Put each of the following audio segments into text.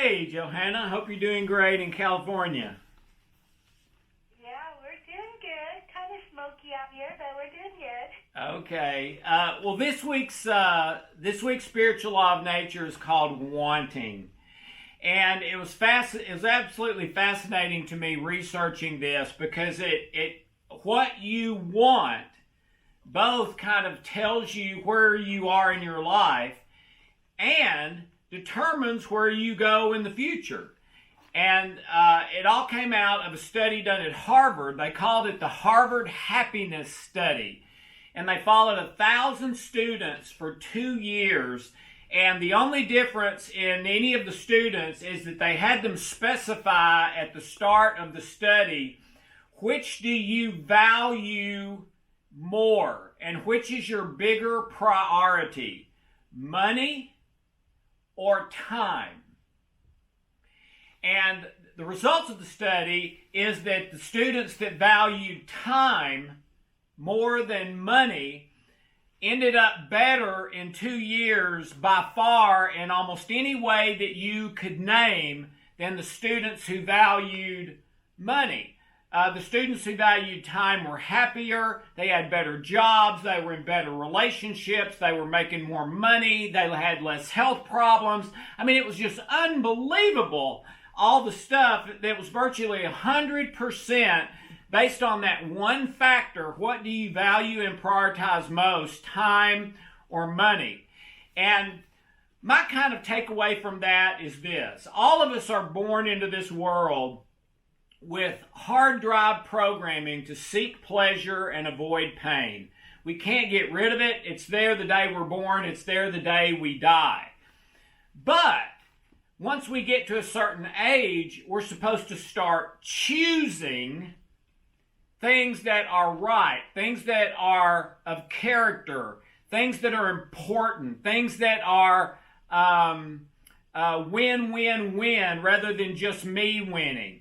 Hey, Johanna. Hope you're doing great in California. Yeah, we're doing good. Kind of smoky out here, but we're doing good. Okay. Well, this week's spiritual law of nature is called wanting, and it was absolutely fascinating to me researching this because it what you want both kind of tells you where you are in your life and determines where you go in the future. And it all came out of a study done at Harvard. They called it the Harvard Happiness Study. And they followed 1,000 students for 2 years. And the only difference in any of the students is that they had them specify at the start of the study, which do you value more? And which is your bigger priority? Money or time? And the results of the study is that the students that valued time more than money ended up better in 2 years by far in almost any way that you could name than the students who valued money. The students who valued time were happier, they had better jobs, they were in better relationships, they were making more money, they had less health problems. I mean, it was just unbelievable, all the stuff that was virtually 100% based on that one factor. What do you value and prioritize most, time or money? And my kind of takeaway from that is this. All of us are born into this world with hard drive programming to seek pleasure and avoid pain. We can't get rid of it. It's there the day we're born. It's there the day we die. But once we get to a certain age, we're supposed to start choosing things that are right, things that are of character, things that are important, things that are win-win-win rather than just me winning.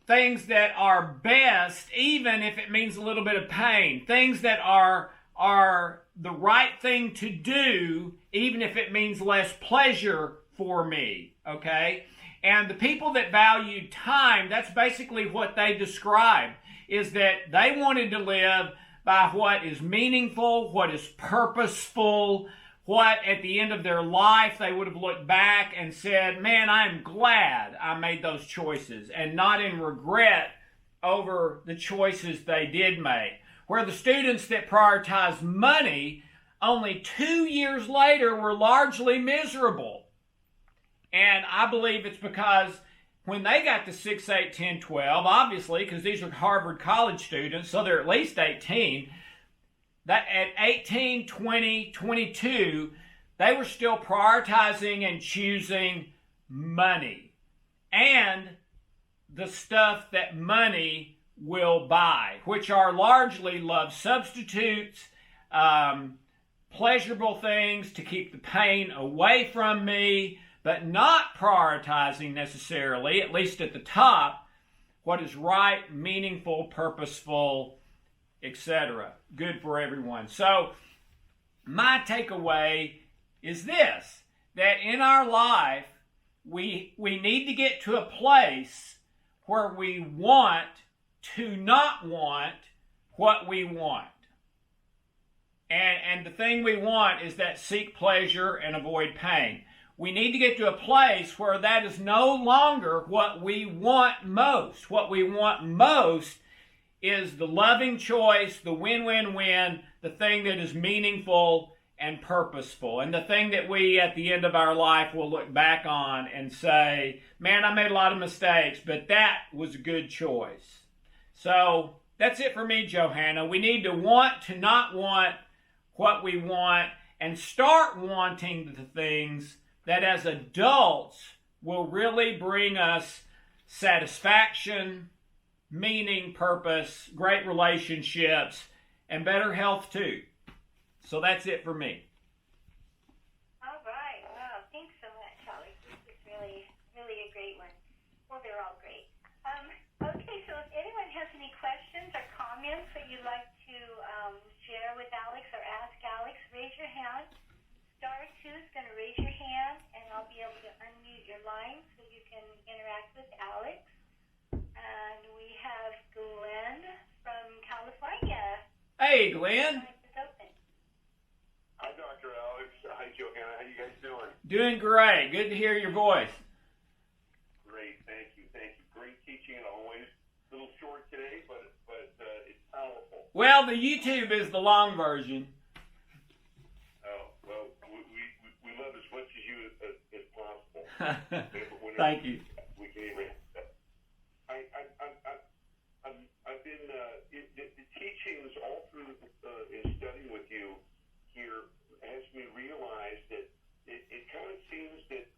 Things that are best, even if it means a little bit of pain. Things that are the right thing to do, even if it means less pleasure for me, okay? And the people that valued time, that's basically what they described, is that they wanted to live by what is meaningful, what is purposeful, what at the end of their life they would have looked back and said, man, I'm glad I made those choices, and not in regret over the choices they did make. Where the students that prioritized money only 2 years later were largely miserable. And I believe it's because when they got to 6, 8, 10, 12, obviously, because these are Harvard college students, so they're at least 18, that at 18, 20, 22, they were still prioritizing and choosing money and the stuff that money will buy, which are largely love substitutes, pleasurable things to keep the pain away from me, but not prioritizing necessarily, at least at the top, what is right, meaningful, purposeful, etc. Good for everyone. So my takeaway is this, that in our life, we need to get to a place where we want to not want what we want. And the thing we want is that seek pleasure and avoid pain. We need to get to a place where that is no longer what we want most. What we want most is the loving choice, the win-win-win, the thing that is meaningful and purposeful, and the thing that we, at the end of our life, will look back on and say, man, I made a lot of mistakes, but that was a good choice. So that's it for me, Johanna. We need to want to not want what we want and start wanting the things that as adults will really bring us satisfaction, meaning, purpose, great relationships, and better health too. So that's it for me. All right. Wow. Thanks so much, Alex. This is really, really a great one. Well, they're all great. Okay, so if anyone has any questions or comments that you'd like to share with Alex or ask Alex, raise your hand. *2 is going to raise your hand, and I'll be able to unmute unmute your line so you can interact with Alex. And we have Glenn from California. Hey, Glenn. Line is open. Hi, Dr. Alex. Hi, Johanna. How you guys doing? Doing great. Good to hear your voice. Great. Thank you. Thank you. Great teaching as always. A little short today, but it's powerful. Well, the YouTube is the long version. Oh, well, we love as much as you as possible. Thank you. We can even. I've been the teachings all through in studying with you here has me realize that it kind of seems that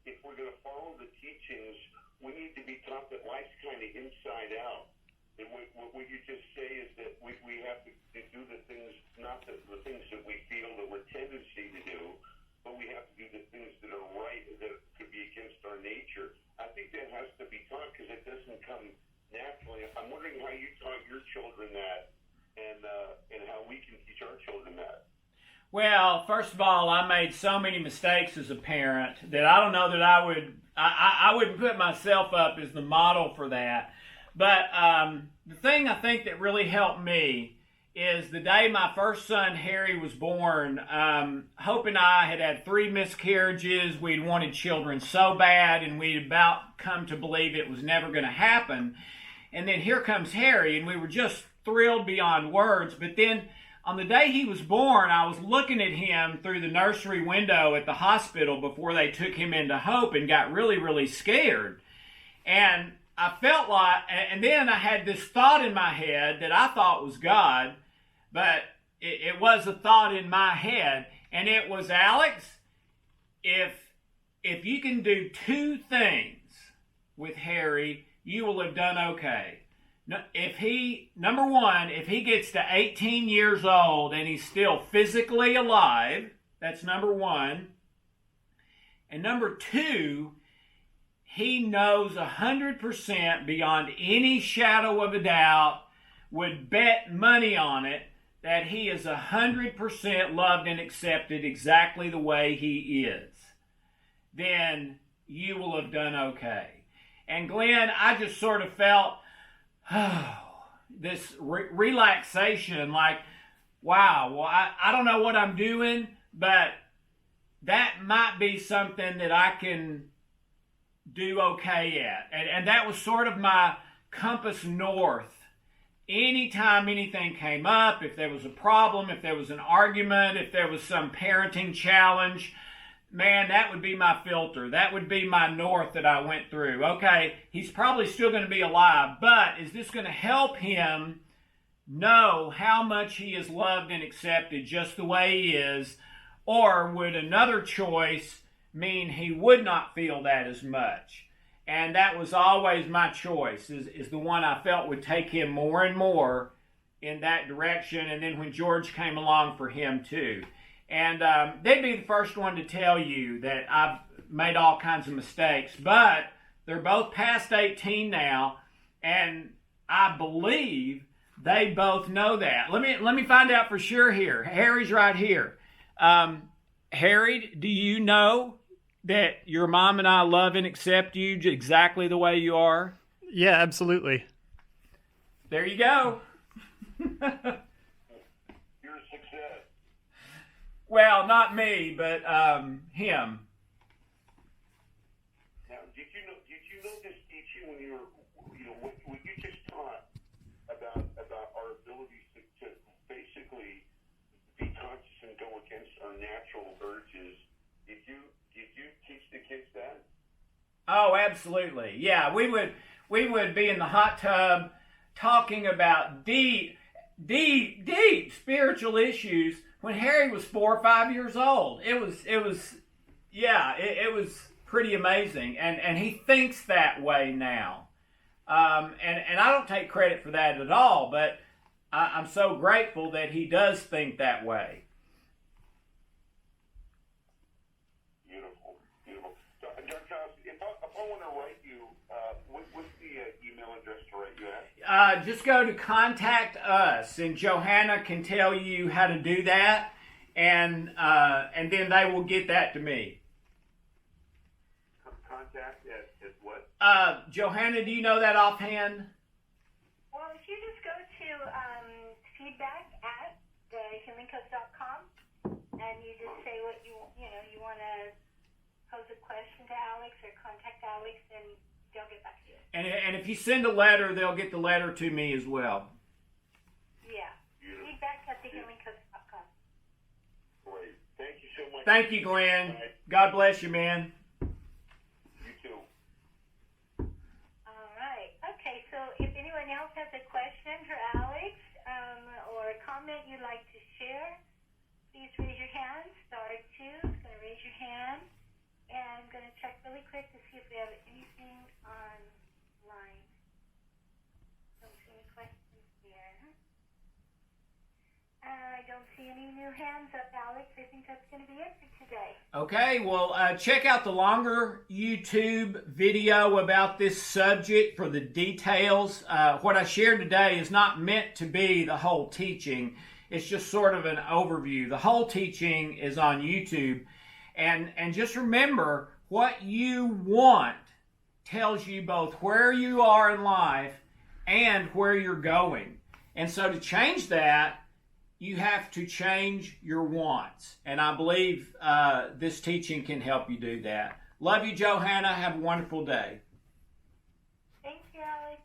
if we're going to follow the teachings, we need to be taught that life's kind of inside out. And what you just say is that we have to do the things, not the things that we feel that we're tendency to do, but we have to do the things that are right, that could be against our nature. I think that has to be taught because it doesn't come naturally. I'm wondering how you taught your children that, and how we can teach our children that. Well, first of all, I made so many mistakes as a parent that I don't know that I wouldn't put myself up as the model for that. But the thing I think that really helped me is the day my first son, Harry, was born, Hope and I had 3 miscarriages. We'd wanted children so bad, and we'd about come to believe it was never going to happen. And then here comes Harry, and we were just thrilled beyond words. But then on the day he was born, I was looking at him through the nursery window at the hospital before they took him into Hope and got really, really scared. And I felt like, and then I had this thought in my head that I thought was God, but it was a thought in my head, and it was, Alex, if you can do 2 things with Harry, you will have done okay. Number one, if he gets to 18 years old and he's still physically alive, that's number one. And number 2, he knows 100% beyond any shadow of a doubt, would bet money on it, that he is 100% loved and accepted exactly the way he is. Then you will have done okay. And Glenn, I just sort of felt, this relaxation, like, wow, well, I don't know what I'm doing, but that might be something that I can do okay at. And that was sort of my compass north. Anytime anything came up, if there was a problem, if there was an argument, if there was some parenting challenge, man, that would be my filter. That would be my north that I went through. Okay, he's probably still going to be alive, but is this going to help him know how much he is loved and accepted just the way he is? Or would another choice mean he would not feel that as much? And that was always my choice, is the one I felt would take him more and more in that direction. And then when George came along, for him too. And they'd be the first one to tell you that I've made all kinds of mistakes, but they're both past 18 now, and I believe they both know that. Let me find out for sure here. Harry's right here. Harry, do you know that your mom and I love and accept you exactly the way you are? Yeah, absolutely. There you go. You're a success. Well, not me, but him. Now, did you know this teaching when you were, what you just taught about our abilities to basically be conscious and go against our natural urges? Did you teach the kids that? Oh, absolutely. Yeah, we would be in the hot tub talking about deep spiritual issues when Harry was 4 or 5 years old. It was pretty amazing, and he thinks that way now. And I don't take credit for that at all, but I'm so grateful that he does think that way. Beautiful. Dr. Johnson, if I want to write you, what's the email address to write you at? Just go to Contact Us, and Johanna can tell you how to do that, and then they will get that to me. contact at what? Johanna, do you know that offhand? Well, if you just go to feedback at thehumancoach.com and you just say what you want to pose a question to Alex or contact Alex, then they'll get back to you. And if you send a letter, they'll get the letter to me as well. Yeah. Beautiful. Feedback at thehumancoach.com. Great. Thank you so much. Thank you, Glenn. God bless you, man. You too. All right. Okay, so if anyone else has a question for Alex or a comment you'd like to share, please raise your hand. Star 2 is going to raise your hand. And I'm going to check really quick to see if we have anything online. Don't see any questions here. I don't see any new hands up, Alex. I think that's going to be it for today. Okay, well, check out the longer YouTube video about this subject for the details. What I shared today is not meant to be the whole teaching. It's just sort of an overview. The whole teaching is on YouTube. And just remember, what you want tells you both where you are in life and where you're going. And so to change that, you have to change your wants. And I believe this teaching can help you do that. Love you, Johanna. Have a wonderful day. Thank you, Alex.